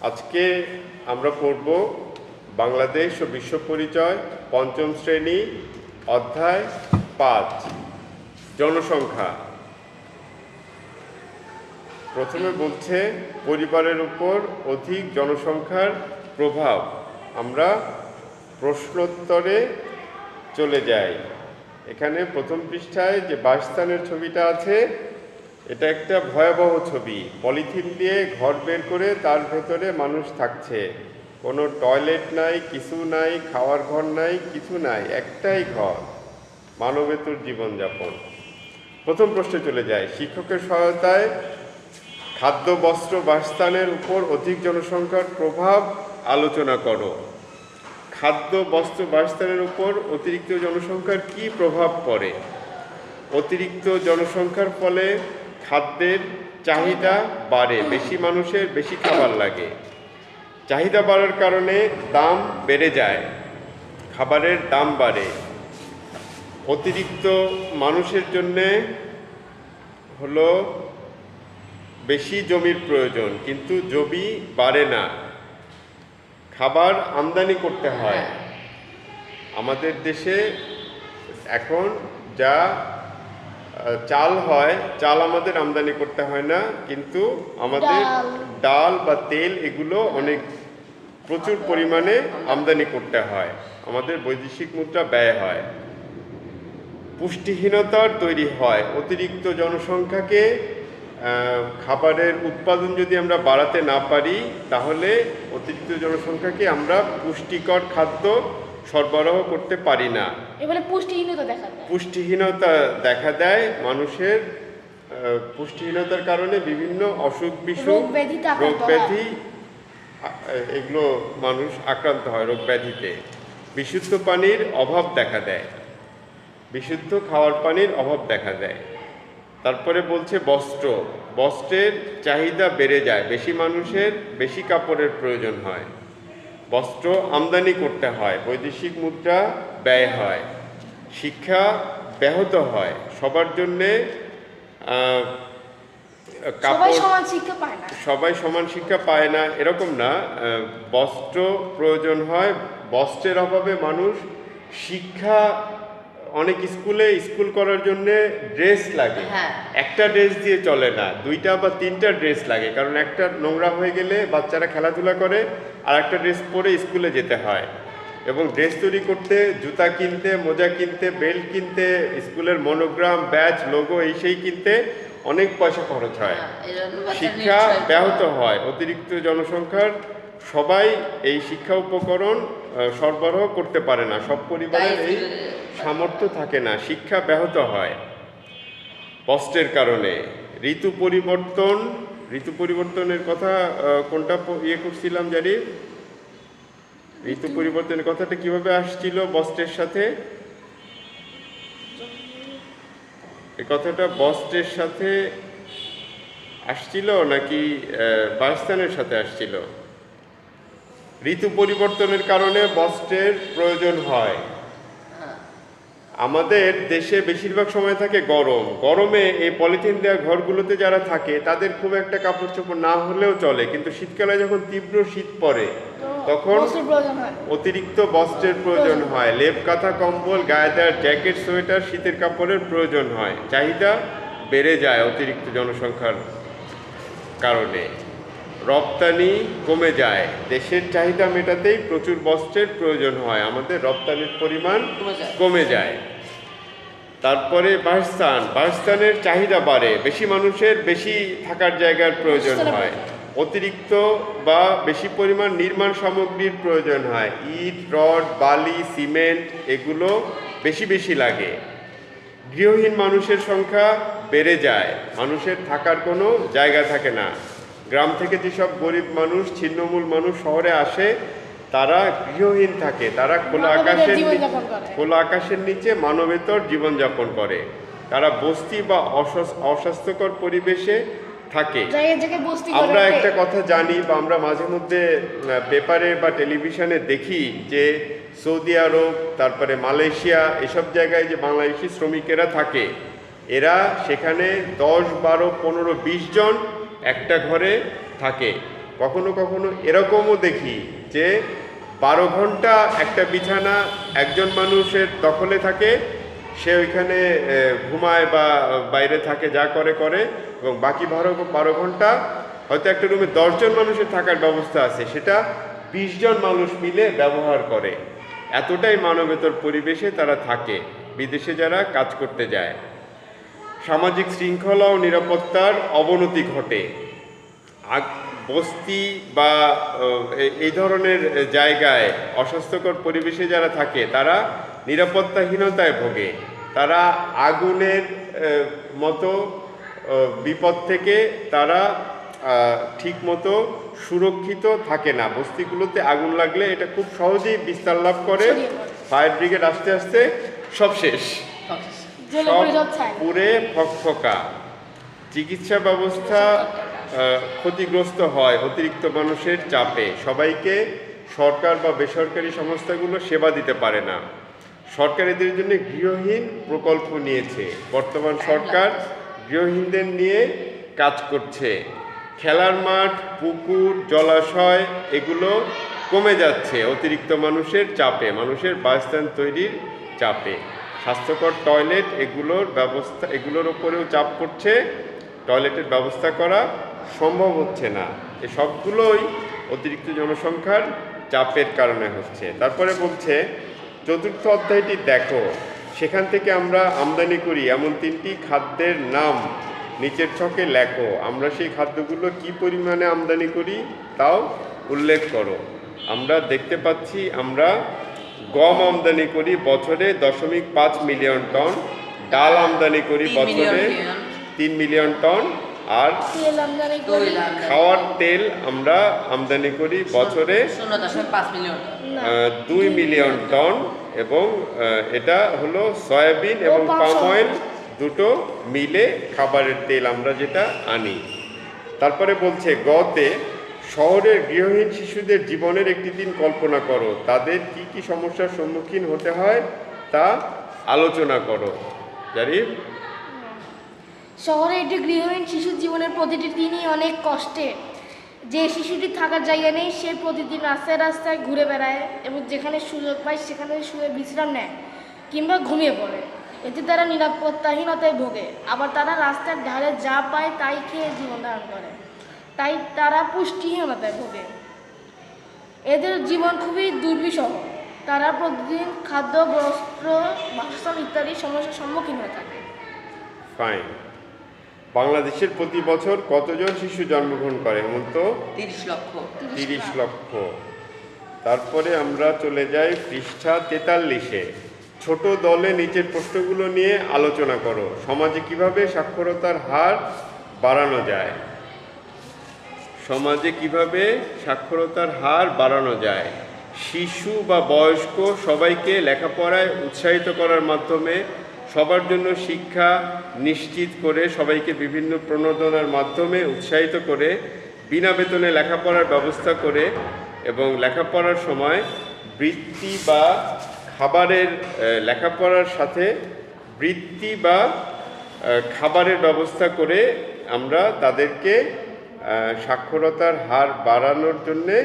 আজকে আমরা পড়ব বাংলাদেশ ও বিশ্ব পরিচয় পঞ্চম শ্রেণী অধ্যায় 5 জনসংখ্যা। প্রথমে বলছে পরিবারের উপর অধিক জনসংখ্যার প্রভাব। আমরা প্রশ্নোত্তরে চলে যাই। এখানে প্রথম পৃষ্ঠায় যে বাসস্থানের ছবিটা আছে, এটা একটা ভয়াবহ ছবি। পলিথিন দিয়ে ঘর বের করে তার ভেতরে মানুষ থাকছে। কোনো টয়লেট নাই, কিছু নাই, খাওয়ার ঘর নাই, কিছু নাই, একটাই ঘর। মানবেতর জীবনযাপন। প্রথম প্রশ্নে চলে যায়, শিক্ষকের সহায়তায় খাদ্য, বস্ত্র, বাসস্থানের উপর অধিক জনসংখ্যার প্রভাব আলোচনা করো। খাদ্য, বস্ত্র, বাসস্থানের উপর অতিরিক্ত জনসংখ্যার কি প্রভাব পড়ে? অতিরিক্ত জনসংখ্যার ফলে খাদ্যের চাহিদা বাড়ে, বেশি মানুষের বেশি খাবার লাগে। চাহিদা বাড়ার কারণে দাম বেড়ে যায়, খাবারের দাম বাড়ে। অতিরিক্ত মানুষের জন্যে হলো বেশি জমির প্রয়োজন, কিন্তু জমি বাড়ে না, খাবার আমদানি করতে হয়। আমাদের দেশে এখন যা চাল হয়, চাল আমাদের আমদানি করতে হয় না, কিন্তু আমাদের ডাল বা তেল এগুলো অনেক প্রচুর পরিমাণে আমদানি করতে হয়, আমাদের বৈদেশিক মুদ্রা ব্যয় হয়। পুষ্টিহীনতার তৈরি হয়। অতিরিক্ত জনসংখ্যাকে খাবারের উৎপাদন যদি আমরা বাড়াতে না পারি, তাহলে অতিরিক্ত জনসংখ্যাকে আমরা পুষ্টিকর খাদ্য সরবরাহ করতে পারি না। এবারে পুষ্টিহীনতা দেখা দেয় মানুষের। পুষ্টিহীনতার কারণে বিভিন্ন অসুখ বিসুখ, রোগ ব্যাধি এগুলো মানুষ আক্রান্ত হয় রোগ ব্যাধিতে। বিশুদ্ধ পানির অভাব দেখা দেয়, বিশুদ্ধ খাওয়ার পানির অভাব দেখা দেয়। তারপরে বলছে বস্ত্রের চাহিদা বেড়ে যায়, বেশি মানুষের বেশি কাপড়ের প্রয়োজন হয়, বস্ত্র আমদানি করতে হয়, বৈদেশিক মুদ্রা ব্যয় হয়। শিক্ষা ব্যাহত হয়, সবার জন্যে সবাই সমান শিক্ষা পায় না, এরকম না। বস্ত্র প্রয়োজন হয়, বস্ত্রের অভাবে মানুষ শিক্ষা, অনেক স্কুল করার জন্য ড্রেস লাগে, একটা ড্রেস দিয়ে চলে না, 2টা বা 3টা ড্রেস লাগে, কারণ একটা নোংরা হয়ে গেলে বাচ্চারা খেলাধুলা করে, আর একটা ড্রেস পরে স্কুলে যেতে হয়। এবং ড্রেস তৈরি করতে, জুতা কিনতে, মোজা কিনতে, বেল্ট কিনতে, স্কুলের মনোগ্রাম, ব্যাচ, লোগো এই সেই কিনতে অনেক পয়সা খরচ হয়। শিক্ষা ব্যাহত হয়, অতিরিক্ত জনসংখ্যার সবাই এই শিক্ষা উপকরণ সরবরাহ করতে পারে না, সব পরিবারের এই সামর্থ্য থাকে না, শিক্ষা ব্যাহত হয়। বস্ত্রের কারণে ঋতু পরিবর্তনের কথা কোনটা করছিলাম জানি? ঋতু পরিবর্তনের কথাটা কিভাবে আসছিল বস্ত্রের সাথে? এই কথাটা বস্ত্রের সাথে আসছিল নাকি বাসস্থানের সাথে আসছিল? ঋতু পরিবর্তনের কারণে বস্ত্রের প্রয়োজন হয়। আমাদের দেশে বেশিরভাগ সময় থাকে গরমে এই পলিথিন দেওয়া ঘরগুলোতে যারা থাকে তাদের খুব একটা কাপড় চোপড় না হলেও চলে, কিন্তু শীতকালে যখন তীব্র শীত পড়ে তখন অতিরিক্ত বস্ত্রের প্রয়োজন হয়। লেপ, কাঁথা, কম্বল, গায়ে দেওয়ার জ্যাকেট, সোয়েটার, শীতের কাপড়ের প্রয়োজন হয়। চাহিদা বেড়ে যায় অতিরিক্ত জনসংখ্যার কারণে। রপ্তানি কমে যায়, দেশের চাহিদা মেটাতেই প্রচুর বস্ত্রের প্রয়োজন হয়, আমাদের রপ্তানির পরিমাণ কমে যায়। তারপরে বাসস্থানের চাহিদা বাড়ে, বেশি মানুষের বেশি থাকার জায়গার প্রয়োজন হয়। অতিরিক্ত বা বেশি পরিমাণ নির্মাণ সামগ্রীর প্রয়োজন হয়, ইট, রড, বালি, সিমেন্ট এগুলো বেশি লাগে। গৃহহীন মানুষের সংখ্যা বেড়ে যায়, মানুষের থাকার কোনো জায়গা থাকে না। গ্রাম থেকে যেসব গরিব মানুষ, ছিন্নমূল মানুষ শহরে আসে, তারা গৃহহীন থাকে, তারা খোলা আকাশের নিচে মানবেতর জীবনযাপন করে, তারা বস্তি বা অস্বাস্থ্যকর পরিবেশে থাকে। আমরা একটা কথা জানি বা আমরা মাঝে মধ্যে পেপারে বা টেলিভিশনে দেখি যে সৌদি আরব, তারপরে মালয়েশিয়া, এসব জায়গায় যে বাংলাদেশি শ্রমিকেরা থাকে, এরা সেখানে 10, 12, 15, 20 জন একটা ঘরে থাকে। কখনো কখনো এরকমও দেখি যে 12 ঘন্টা একটা বিছানা একজন মানুষের দখলে থাকে, সে ওইখানে ঘুমায় বা বাইরে থাকে, যা করে করে, এবং বাকি 12 ঘন্টা হয়তো একটা রুমে 10 জন মানুষের থাকার ব্যবস্থা আছে, সেটা 20 জন মানুষ মিলে ব্যবহার করে। এতটাই মানবেতর পরিবেশে তারা থাকে বিদেশে যারা কাজ করতে যায়। সামাজিক শৃঙ্খলা ও নিরাপত্তার অবনতি ঘটে। বস্তি বা এই ধরনের জায়গায় অস্বাস্থ্যকর পরিবেশে যারা থাকে তারা নিরাপত্তাহীনতায় ভোগে। তারা আগুনের মতো বিপদ থেকে তারা ঠিক মতো সুরক্ষিত থাকে না। বস্তিগুলোতে আগুন লাগলে এটা খুব সহজেই বিস্তার লাভ করে, ফায়ার ব্রিগেড আসতে আসতে সব শেষ, সব পুরে ফকফকা। চিকিৎসা ব্যবস্থা ক্ষতিগ্রস্ত হয় অতিরিক্ত মানুষের চাপে। সবাইকে সরকার বা বেসরকারি সংস্থাগুলো সেবা দিতে পারে না। সরকার এদের জন্য গৃহহীন প্রকল্প নিয়েছে। বর্তমান সরকার গৃহহীনদের নিয়ে কাজ করছে। খেলার মাঠ, পুকুর, জলাশয় এগুলো কমে যাচ্ছে অতিরিক্ত মানুষের চাপে, মানুষের বাসস্থান তৈরির চাপে। স্বাস্থ্যকর টয়লেট এগুলোর উপরেও চাপ পড়ছে, টয়লেটের ব্যবস্থা করা সম্ভব হচ্ছে না। এ সবগুলোই অতিরিক্ত জনসংখ্যার চাপের কারণে হচ্ছে। তারপরে বলছে 4র্থ অধ্যায়টি দেখো, সেখান থেকে আমরা আমদানি করি এমন 3টি খাদ্যের নাম নিচের ছকে লেখো। আমরা সেই খাদ্যগুলো কি পরিমাণে আমদানি করি তাও উল্লেখ করো। আমরা দেখতে পাচ্ছি আমরা গম আমদানি করি বছরে 0.5 মিলিয়ন টন, ডাল আমদানি করি বছরে 3 মিলিয়ন টন, আর খাওয়ার তেল আমরা আমদানি করি বছরে 2 মিলিয়ন টন, এবং এটা হলো সয়াবিন এবং পাম অয়েল দুটো মিলে খাবারের তেল আমরা যেটা আনি। তারপরে বলছে গতে শহরের গৃহহীন শিশুদের জীবনের একটি দিন কল্পনা করো, তাদের কি কি সমস্যার সম্মুখীন হতে হয় তা আলোচনা করো। জারিফ, শহরে একটি গৃহহীন শিশুর জীবনের প্রতিটি দিনই অনেক কষ্টে। যে শিশুটি থাকার জায়গা নেই সে প্রতিদিন রাস্তায় রাস্তায় ঘুরে বেড়ায় এবং যেখানে সুযোগ পায় সেখানে শুয়ে বিশ্রাম নেয় কিংবা ঘুমিয়ে পড়ে। এতে তারা নিরাপত্তাহীনতায় ভোগে। আবার তারা রাস্তার ধারে যা পায় তাই খেয়ে জীবন ধারণ করে, তাই তারা পুষ্টিহীনতায় ভোগে। এদের জীবন খুবই দুর্বিষহ। তারা প্রতিদিন খাদ্য, বস্ত্র, বাসস্থান ইত্যাদি সমস্যার সম্মুখীন হয়ে থাকে। ফাইন। বাংলাদেশের প্রতি বছর কতজন শিশু জন্মগ্রহণ করে? হেমন্ত, 30 লক্ষ। 30 লক্ষ। তারপরে আমরা চলে যাই পৃষ্ঠা 43-এ। ছোট দলে নিচের প্রশ্নগুলো নিয়ে আলোচনা করো। সমাজে কিভাবে সাক্ষরতার হার বাড়ানো যায়? সমাজে কিভাবে সাক্ষরতার হার বাড়ানো যায়? শিশু বা বয়স্ক সবাইকে লেখাপড়ায় উৎসাহিত করার মাধ্যমে, সবার জন্য শিক্ষা নিশ্চিত করে, সবাইকে বিভিন্ন প্রণোদনার মাধ্যমে উৎসাহিত করে, বিনা বেতনে লেখাপড়ার ব্যবস্থা করে, এবং লেখাপড়ার সময় বৃত্তি বা খাবারের লেখাপড়ার সাথে বৃত্তি বা খাবারের ব্যবস্থা করে আমরা তাদেরকে সাক্ষরতার হার বাড়ানোর জন্যে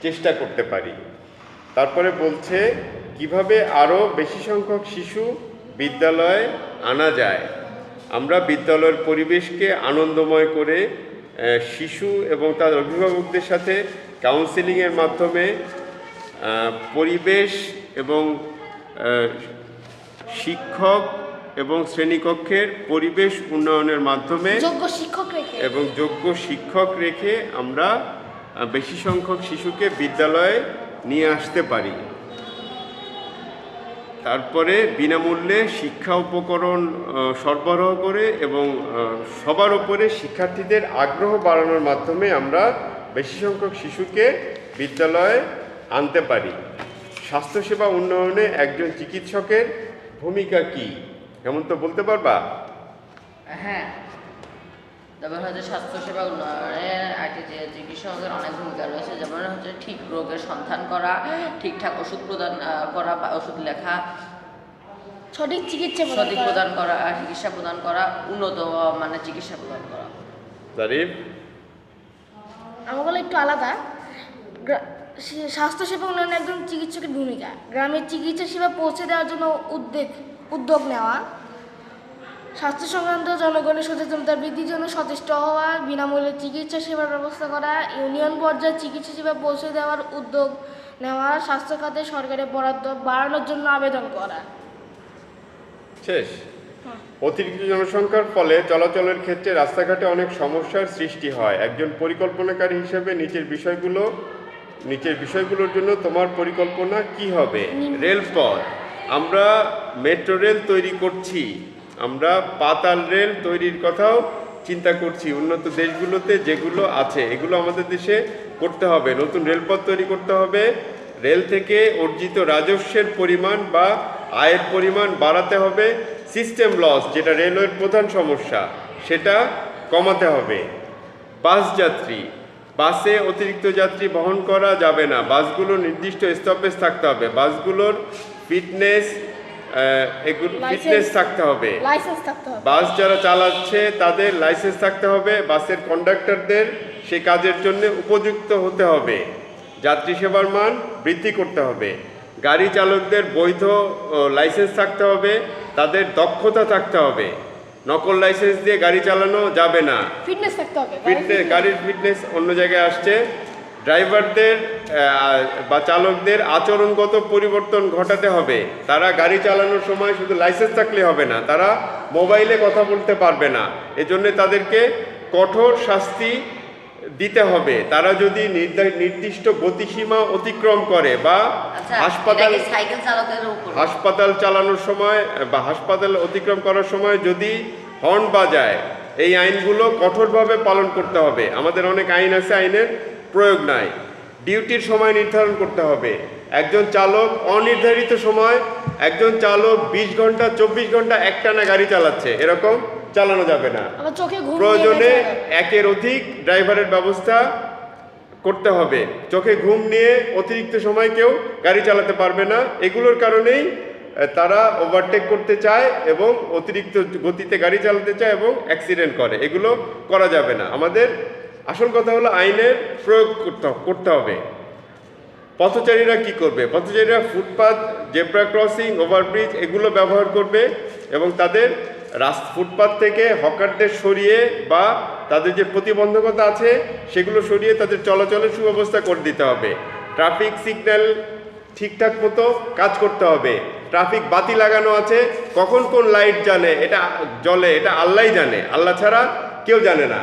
চেষ্টা করতে পারি। তারপরে বলছে কিভাবে আরও বেশি সংখ্যক শিশু বিদ্যালয়ে আনা যায়। আমরা বিদ্যালয়ের পরিবেশকে আনন্দময় করে শিশু এবং তার অভিভাবকদের সাথে কাউন্সেলিংয়ের মাধ্যমে পরিবেশ এবং শিক্ষক এবং শ্রেণীকক্ষের পরিবেশ উন্নয়নের মাধ্যমে যোগ্য শিক্ষক রেখে আমরা বেশি সংখ্যক শিশুকে বিদ্যালয়ে নিয়ে আসতে পারি। তারপরে বিনামূল্যে শিক্ষা উপকরণ সরবরাহ করে এবং সবার উপরে শিক্ষার্থীদের আগ্রহ বাড়ানোর মাধ্যমে আমরা বেশি সংখ্যক শিশুকে বিদ্যালয়ে আনতে পারি। স্বাস্থ্যসেবা উন্নয়নে একজন চিকিৎসকের ভূমিকা কি? এমন তো বলতে পারবা? হ্যাঁ, যেমন হচ্ছে স্বাস্থ্যসেবা উন্নয়নে যে চিকিৎসকের অনেক ভূমিকা রয়েছে। যেমন হচ্ছে ঠিক রোগের সন্ধান করা, ঠিকঠাক ওষুধ প্রদান করা বা ওষুধ লেখা, সঠিক চিকিৎসা প্রদান করা, উন্নত মানে চিকিৎসা প্রদান করা। জারিফ, আমাকে একটু আলাদা। স্বাস্থ্যসেবা উন্নয়নে একজন চিকিৎসকের ভূমিকা, গ্রামের চিকিৎসা সেবা পৌঁছে দেওয়ার জন্য উদ্যোগ নেওয়া, স্বাস্থ্য সংক্রান্ত জনগণের সচেতনতা বৃদ্ধির জন্য সচেষ্ট হওয়া, বিনামূল্যে চিকিৎসা সেবার ব্যবস্থা করা, ইউনিয়ন পর্যায়ে চিকিৎসা সেবা পৌঁছে দেওয়ার উদ্যোগ নেওয়া, স্বাস্থ্য খাতে সরকারের বরাদ্দ বাড়ানোর জন্য আবেদন করা। শেষ। অতিরিক্ত জনসংখ্যার ফলে চলাচলের ক্ষেত্রে রাস্তাঘাটে অনেক সমস্যার সৃষ্টি হয়। একজন পরিকল্পনাকারী হিসেবে নিচের বিষয়গুলোর জন্য তোমার পরিকল্পনা কি হবে? রেলপথ, আমরা মেট্রো রেল তৈরি করছি, আমরা পাতাল রেল তৈরির কথাও চিন্তা করছি। উন্নত দেশগুলোতে যেগুলো আছে এগুলো আমাদের দেশে করতে হবে। নতুন রেলপথ তৈরি করতে হবে। রেল থেকে অর্জিত রাজস্বের পরিমাণ বা আয়ের পরিমাণ বাড়াতে হবে। সিস্টেম লস, যেটা রেলওয়ের প্রধান সমস্যা, সেটা কমাতে হবে। বাস যাত্রী, বাসে অতিরিক্ত যাত্রী বহন করা যাবে না। বাসগুলো নির্দিষ্ট স্টপেজ থাকতে হবে। বাসগুলোর ফিটনেস থাকতে হবে। বাস যারা চালাচ্ছে তাদের লাইসেন্স থাকতে হবে। বাসের কন্ডাক্টরদের সে কাজের জন্য উপযুক্ত হতে হবে। যাত্রী সেবার মান বৃদ্ধি করতে হবে। গাড়ি চালকদের বৈধ লাইসেন্স থাকতে হবে, তাদের দক্ষতা থাকতে হবে। নকল লাইসেন্স দিয়ে গাড়ি চালানো যাবে না। ফিটনেস থাকতে হবে। গাড়ির ফিটনেস অন্য জায়গায় আসছে। ড্রাইভারদের বা চালকদের আচরণগত পরিবর্তন ঘটাতে হবে। তারা গাড়ি চালানোর সময় শুধু লাইসেন্স থাকলে হবে না, তারা মোবাইলে কথা বলতে পারবে না। এজন্য তাদেরকে কঠোর শাস্তি দিতে হবে। তারা যদি নির্দিষ্ট গতিসীমা অতিক্রম করে বা হাসপাতাল চালানোর সময় বা হাসপাতাল অতিক্রম করার সময় যদি হর্ন বাজায়, এই আইনগুলো কঠোরভাবে পালন করতে হবে। আমাদের অনেক আইন আছে, আইনের প্রয়োগ নাই। ডিউটির সময় নির্ধারণ করতে হবে। একজন চালক অনির্ধারিত সময়, একজন চালক 20 ঘন্টা 24 ঘন্টা একটানা গাড়ি চালাচ্ছে, এরকম চালানো যাবে না। প্রয়োজনে একের অধিক ড্রাইভারের ব্যবস্থা করতে হবে। চোখে ঘুম নিয়ে অতিরিক্ত সময় কেউ গাড়ি চালাতে পারবে না। এগুলোর কারণেই তারা ওভারটেক করতে চায় এবং অতিরিক্ত গতিতে গাড়ি চালাতে চায় এবং অ্যাক্সিডেন্ট করে। এগুলো করা যাবে না। আমাদের আসল কথা হলো আইনের প্রয়োগ করতে হবে। পথচারীরা কি করবে? পথচারীরা ফুটপাত, জেব্রা ক্রসিং, ওভারব্রিজ এগুলো ব্যবহার করবে এবং তাদের ফুটপাত থেকে হকারদের সরিয়ে বা তাদের যে প্রতিবন্ধকতা আছে সেগুলো সরিয়ে তাদের চলাচলের সুব্যবস্থা করে দিতে হবে। ট্রাফিক সিগন্যাল ঠিকঠাক মতো কাজ করতে হবে। ট্রাফিক বাতি লাগানো আছে, কখন কোন লাইট জ্বলে এটা আল্লাহই জানে, আল্লাহ ছাড়া কেউ জানে না।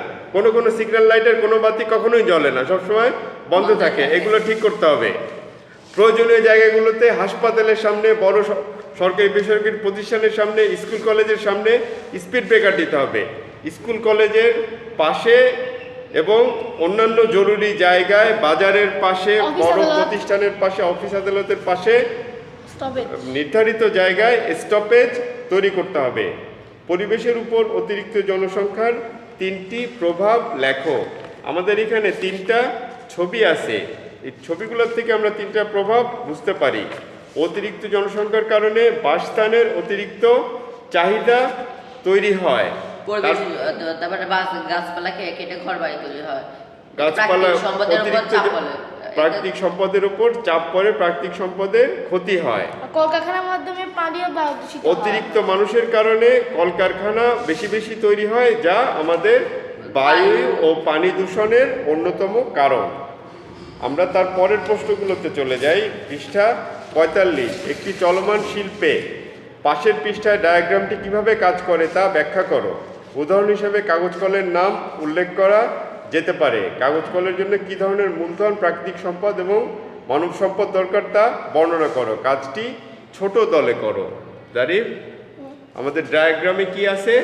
কোনো সিগন্যাল লাইটের কোনো বাতি কখনোই জ্বলে না, সবসময় বন্ধ থাকে। এগুলো ঠিক করতে হবে। প্রয়োজনীয় জায়গাগুলোতে হাসপাতালের সামনে, বড় সরকারি বেসরকারি প্রতিষ্ঠানের সামনে, স্কুল কলেজের সামনে স্পিড ব্রেকার দিতে হবে। স্কুল কলেজের পাশে এবং অন্যান্য জরুরি জায়গায়, বাজারের পাশে, বড় প্রতিষ্ঠানের পাশে, অফিস আদালতের পাশে নির্ধারিত জায়গায় স্টপেজ তৈরি করতে হবে। পরিবেশের উপর অতিরিক্ত জনসংখ্যার 3টি প্রভাব লেখো। আমাদের এখানে 3টা ছবি আছে। এই ছবিগুলোর থেকে আমরা 3টা প্রভাব বুঝতে পারি। অতিরিক্ত জনসংখ্যার কারণে বাসস্থানের অতিরিক্ত চাহিদা তৈরি হয়। গাছপালা কেটে ঘর বাড়ি তৈরি হয়। প্রাকৃতিক সম্পদের উপর চাপ পড়ে, প্রাকৃতিক সম্পদের ক্ষতি হয়। কলকারখানার মাধ্যমে পানিও দূষিত হয়। অতিরিক্ত মানুষের কারণে কলকারখানা বেশি বেশি তৈরি হয়, যা আমাদের বায়ু ও পানি দূষণের অন্যতম কারণ। আমরা তার পরের প্রশ্নগুলোতে চলে যাই। পৃষ্ঠা 45, একটি চলমান শিল্পে পাশের পৃষ্ঠায় ডায়াগ্রামটি কিভাবে কাজ করে তা ব্যাখ্যা করো। উদাহরণ হিসেবে কাগজ কলের নাম উল্লেখ করা যেতে পারে। কাগজ কলের জন্য কী ধরনের মূলধন, প্রাকৃতিক সম্পদ এবং মানব সম্পদ দরকার তা বর্ণনা করো। কাজটি ছোট দলে করো। জারিফ, আমাদের ডায়াগ্রামে কি আছে?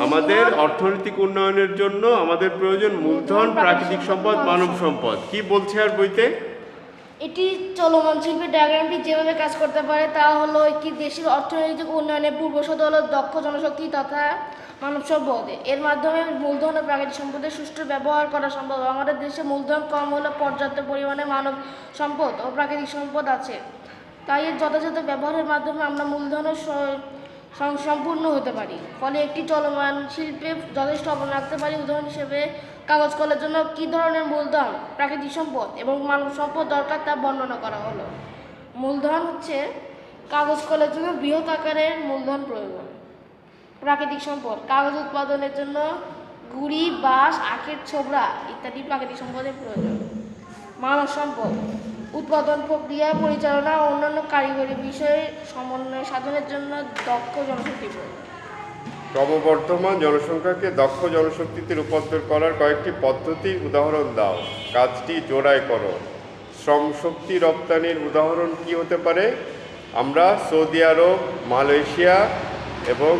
আমাদের অর্থনৈতিক উন্নয়নের জন্য আমাদের প্রয়োজন মূলধন, প্রাকৃতিক সম্পদ, মানব সম্পদ। কি বলছে আর বইতে? এটি চলমান শিল্পের ডায়াগ্রামটি যেভাবে কাজ করতে পারে তা হলো, একটি দেশের অর্থনৈতিক উন্নয়নের পূর্বশর্ত হলো দক্ষ জনশক্তি তথা মানব সম্পদ। এর মাধ্যমে মূলধন ও প্রাকৃতিক সম্পদের সুষ্ঠু ব্যবহার করা সম্ভব। আমাদের দেশে মূলধন কম হলে পর্যাপ্ত পরিমাণে মানব সম্পদ ও প্রাকৃতিক সম্পদ আছে, তাই এর যথাযথ ব্যবহারের মাধ্যমে আমরা মূলধনের সম্পূর্ণ হতে পারি, ফলে একটি চলমান শিল্পে যথেষ্ট অবদান রাখতে পারি। উদাহরণ হিসেবে কাগজ কলের জন্য কী ধরনের মূলধন, প্রাকৃতিক সম্পদ এবং মানব সম্পদ দরকার তা বর্ণনা করা হলো। মূলধন হচ্ছে কাগজ কলের জন্য বৃহৎ আকারের মূলধন প্রয়োজন। প্রাকৃতিক সম্পদ কাগজ উৎপাদনের জন্য গুড়ি, বাঁশ, আখের ছোবড়া ইত্যাদি প্রাকৃতিক সম্পদের প্রয়োজন। মানব সম্পদ উৎপাদন প্রক্রিয়া পরিচালনা ও অন্যান্য কারিগরি বিষয়ে সমন্বয় সাধনের জন্য দক্ষ জনশক্তি প্রয়োজন। ক্রমবর্ধমান জনসংখ্যাকে দক্ষ জনশক্তিতে রূপান্তর করার কয়েকটি পদ্ধতির উদাহরণ দাও। কাজটি জোড়ায় করো। শ্রমশক্তি রপ্তানির উদাহরণ কি হতে পারে? আমরা সৌদি আরব, মালয়েশিয়া এবং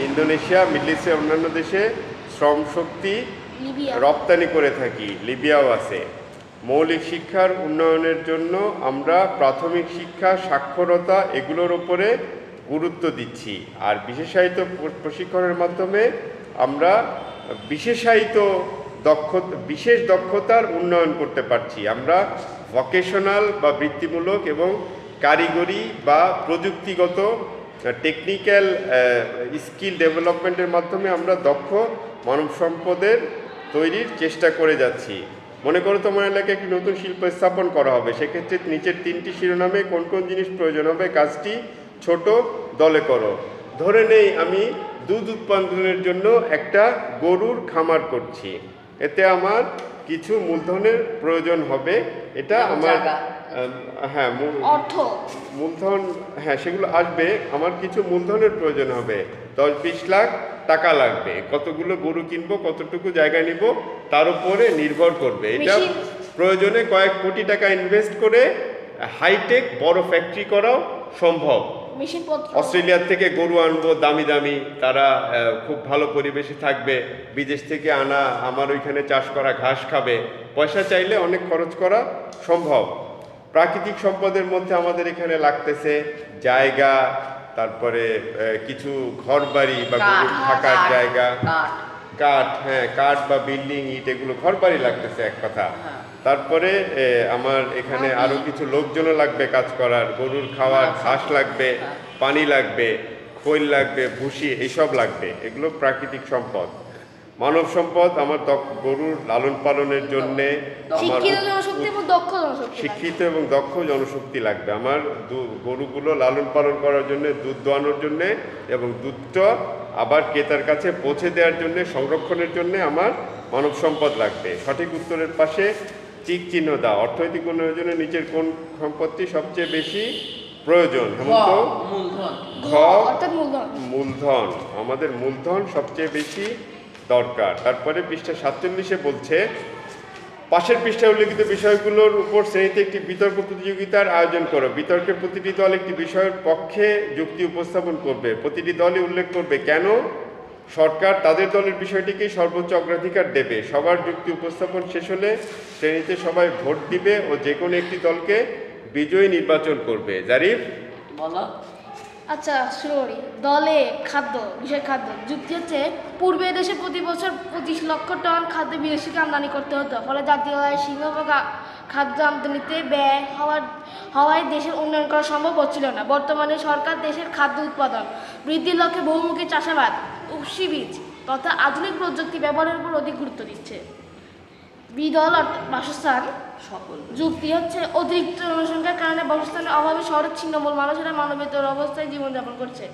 ইন্দোনেশিয়া, মিডল ইস্টের অন্যান্য দেশে শ্রমশক্তি লিবিয়া রপ্তানি করে থাকি। লিবিয়াও আছে। মৌলিক শিক্ষার উন্নয়নের জন্য আমরা প্রাথমিক শিক্ষা, সাক্ষরতা এগুলোর উপরে গুরুত্ব দিচ্ছি। আর বিশেষায়িত প্রশিক্ষণের মাধ্যমে আমরা বিশেষ দক্ষতার উন্নয়ন করতে পারছি। আমরা ভোকেশনাল বা বৃত্তিমূলক এবং কারিগরি বা প্রযুক্তিগত টেকনিক্যাল স্কিল ডেভেলপমেন্টের মাধ্যমে আমরা দক্ষ মানব সম্পদের তৈরির চেষ্টা করে যাচ্ছি। মনে করো তোমার এলাকায় একটি নতুন শিল্প স্থাপন করা হবে, সেক্ষেত্রে নিচের 3টি শিরোনামে কোন কোন জিনিস প্রয়োজন হবে? কাজটি ছোট দলে করো। ধরে নেই আমি দুধ উৎপাদনের জন্য একটা গরুর খামার করছি, এতে আমার কিছু মূলধনের প্রয়োজন হবে। এটা আমার হ্যাঁ মূলধন, হ্যাঁ সেগুলো আসবে। আমার কিছু মূলধনের প্রয়োজন হবে, 10-20 লাখ টাকা লাগবে। কতগুলো গরু কিনবো, কতটুকু জায়গা নিব তার উপরে নির্ভর করবে। এটা প্রয়োজনে কয়েক কোটি টাকা ইনভেস্ট করে হাইটেক বড় ফ্যাক্টরি করাও সম্ভব। অস্ট্রেলিয়ার থেকে গরু আনবো দামি দামি, তারা খুব ভালো পরিবেশে থাকবে। বিদেশ থেকে আনা আমার ওইখানে চাষ করা ঘাস খাবে। পয়সা চাইলে অনেক খরচ করা সম্ভব। প্রাকৃতিক সম্পদের মধ্যে আমাদের এখানে লাগতেছে জায়গা, তারপরে কিছু ঘরবাড়ি বা গরুর থাকার জায়গা, কাঠ, হ্যাঁ কাঠ বা বিল্ডিং, ইট, এগুলো ঘরবাড়ি লাগতেছে এক কথা। তারপরে আমার এখানে আরও কিছু লোকজনও লাগবে কাজ করার, গরুর খাওয়ার ঘাস লাগবে, পানি লাগবে, খৈল লাগবে, ভুসি, এইসব লাগবে। এগুলো প্রাকৃতিক সম্পদ। মানব সম্পদ আমার গরুর লালন পালনের জন্যে আমার শিক্ষিত এবং দক্ষ জনশক্তি লাগবে। আমার গরুগুলো লালন পালন করার জন্য, দুধ দোয়ানোর জন্যে এবং দুধটা আবার ক্রেতার কাছে পৌঁছে দেওয়ার জন্য, সংরক্ষণের জন্য আমার মানব সম্পদ লাগবে। সঠিক উত্তরের পাশে টিক চিহ্ন দাও। অর্থনৈতিক উন্নয়নের নিচের কোন সম্পত্তি সবচেয়ে বেশি প্রয়োজন? মূলধন। আমাদের মূলধন সবচেয়ে বেশি দরকার। তারপরে পৃষ্ঠা 47 বলছে, পাশের পৃষ্ঠায় উল্লেখিত বিষয়গুলোর উপর শ্রেণীতে একটি বিতর্ক প্রতিযোগিতার আয়োজন করো। বিতর্কে প্রতিটি দল একটি বিষয়ের পক্ষে যুক্তি উপস্থাপন করবে। প্রতিটি দলই উল্লেখ করবে কেন সরকার তাদের দলের বিষয়টিকেই সর্বোচ্চ অগ্রাধিকার দেবে। সবার যুক্তি উপস্থাপন শেষ হলে শ্রেণীতে সবাই ভোট দিবে ও যে কোনো একটি দলকে বিজয়ী নির্বাচন করবে। জারিফ বলো। আচ্ছা শুরু করি। দলে খাদ্য, বিষয় খাদ্য। যুক্তি হচ্ছে পূর্বে দেশে প্রতি বছর 25 লক্ষ টন খাদ্য বিদেশিকে আমদানি করতে হতো, ফলে জাতীয় আয় সিংহভাগ খাদ্য আমদানিতে ব্যয় হওয়ায় দেশের উন্নয়ন করা সম্ভব হচ্ছিল না। বর্তমানে সরকার দেশের খাদ্য উৎপাদন বৃদ্ধির লক্ষ্যে বহুমুখী চাষাবাদ, উৎসি বীজ তথা আধুনিক প্রযুক্তি ব্যবহারের উপর অধিক গুরুত্ব দিচ্ছে। বিদল বাসস্থান। যুক্তি হচ্ছে অতিরিক্ত জনসংখ্যার কারণে বাসস্থানের অভাবে শহরের ছিন্নমূল মানুষেরা মানবেতর অবস্থায় জীবনযাপন করছে,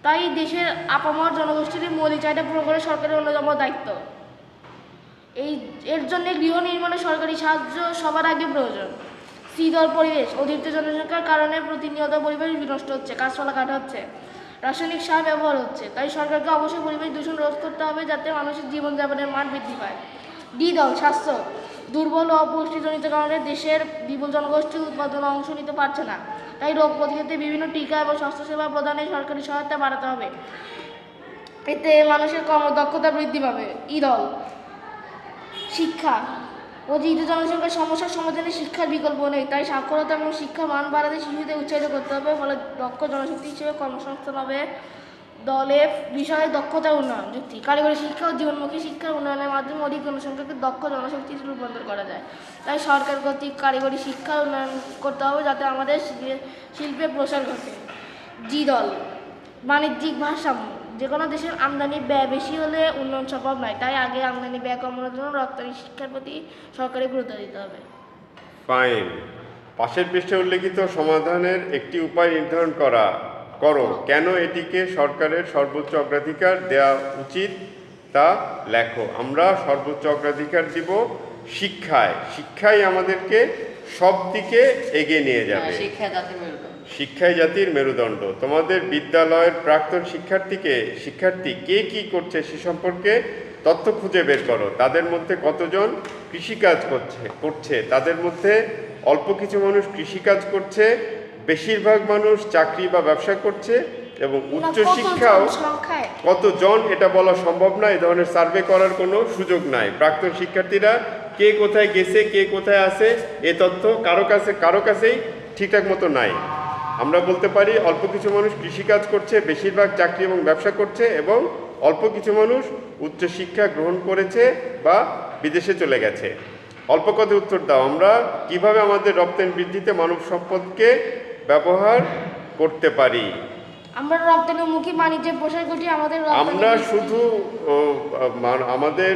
তাই দেশের আপামর জনগোষ্ঠীর মৌলিক চাহিদা পূরণ করে সরকারের অন্যতম দায়িত্ব। এর জন্য গৃহ নির্মাণে সরকারি সাহায্য সবার আগে প্রয়োজন। শীতল পরিবেশ। অতিরিক্ত জনসংখ্যার কারণে প্রতিনিয়ত পরিবেশ বিনষ্ট হচ্ছে, গাছপালা কাটা হচ্ছে, রাসায়নিক সার ব্যবহার হচ্ছে, তাই সরকারকে অবশ্যই পরিবেশ দূষণ রোধ করতে হবে যাতে মানুষের জীবনযাপনের মান বৃদ্ধি পায়। দ্বিদল স্বাস্থ্য। দুর্বল ও অপুষ্টিজনিত কারণে দেশের বিপুল জনগোষ্ঠী উৎপাদনে অংশ নিতে পারছে না, তাই রোগ প্রতিরোধে বিভিন্ন টিকা এবং স্বাস্থ্যসেবা প্রদানে সরকারি সহায়তা বাড়াতে হবে, এতে মানুষের কর্মদক্ষতা বৃদ্ধি পাবে। ইদল শিক্ষা। অতিরিক্ত জনসংখ্যার সমস্যার সমাধানে শিক্ষার বিকল্প নেই, তাই সাক্ষরতা এবং শিক্ষার মান বাড়াতে শিশুদের উৎসাহিত করতে হবে, ফলে দক্ষ জনশক্তি হিসেবে কর্মসংস্থান হবে। দলে বিষয়ে দক্ষতা উন্নয়ন। যুক্তি কারিগরি শিক্ষা ও জীবনমুখী শিক্ষার উন্নয়নের মাধ্যমে অধিক জনসংখ্যাকে দক্ষ জনশক্তি হিসেবে রূপান্তর করা যায়, তাই সরকার কর্তৃক কারিগরি শিক্ষার উন্নয়ন করতে হবে যাতে আমাদের শিল্পের প্রসার ঘটে। জি দল বাণিজ্যিক ভারসাম্য। যে কোনো দেশের আমদানি ব্যয় বেশি হলে উন্নয়ন সম্ভব নয়, তাই আগে আমদানি ব্যয় কমানোর জন্য রপ্তানি শিক্ষার প্রতি সরকারি গুরুত্ব দিতে হবে। ফাইন। পাশের পৃষ্ঠে উল্লেখিত সমাধানের একটি উপায় নির্ধারণ করো কেন এটিকে সরকারের সর্বোচ্চ অগ্রাধিকার দেওয়া উচিত তা লেখো। আমরা সর্বোচ্চ অগ্রাধিকার দিব শিক্ষায়। শিক্ষাই আমাদেরকে সব দিকে এগিয়ে নিয়ে যাবে। শিক্ষা জাতির মেরুদণ্ড। শিক্ষাই জাতির মেরুদণ্ড। তোমাদের বিদ্যালয়ের প্রাক্তন শিক্ষার্থী কে কি করছে সে সম্পর্কে তথ্য খুঁজে বের করো। তাদের মধ্যে কতজন কৃষিকাজ করছে, তাদের মধ্যে অল্প কিছু মানুষ কৃষিকাজ করছে, বেশিরভাগ মানুষ চাকরি বা ব্যবসা করছে, এবং উচ্চশিক্ষাও সংখ্যায় কতজন এটা বলা সম্ভব না। এই ধরনের সার্ভে করার কোনো সুযোগ নাই। প্রাক্তন শিক্ষার্থীরা কে কোথায় গেছে, কে কোথায় আছে, এ তথ্য কারো কাছেই ঠিকঠাক মতো নাই। আমরা বলতে পারি অল্প কিছু মানুষ কৃষিকাজ করছে, বেশিরভাগ চাকরি এবং ব্যবসা করছে, এবং অল্প কিছু মানুষ উচ্চশিক্ষা গ্রহণ করেছে বা বিদেশে চলে গেছে। অল্প কথা উত্তর দাও। আমরা কিভাবে আমাদের রপ্তানি বৃদ্ধিতে মানব সম্পদকে ব্যবহার করতে পারি? আমরা রপ্তানিমুখী বাণিজ্যের প্রসার ঘটিয়ে আমরা শুধু আমাদের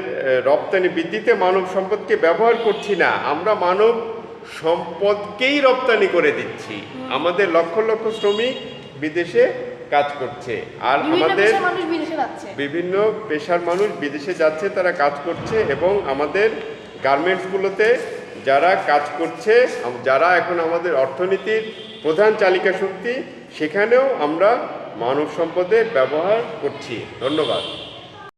রপ্তানি বৃদ্ধিতে মানব সম্পদকে ব্যবহার করছি না, আমরা মানব সম্পদকেই রপ্তানি করে দিচ্ছি। আমাদের লক্ষ লক্ষ শ্রমিক বিদেশে কাজ করছে, আর আমাদের বিভিন্ন পেশার মানুষ বিদেশে যাচ্ছে, তারা কাজ করছে, এবং আমাদের গার্মেন্টসগুলোতে যারা কাজ করছে, যারা এখন আমাদের অর্থনীতির প্রধান চালিকা শক্তি, সেখানেও আমরা মানব সম্পদের ব্যবহার করছি। ধন্যবাদ।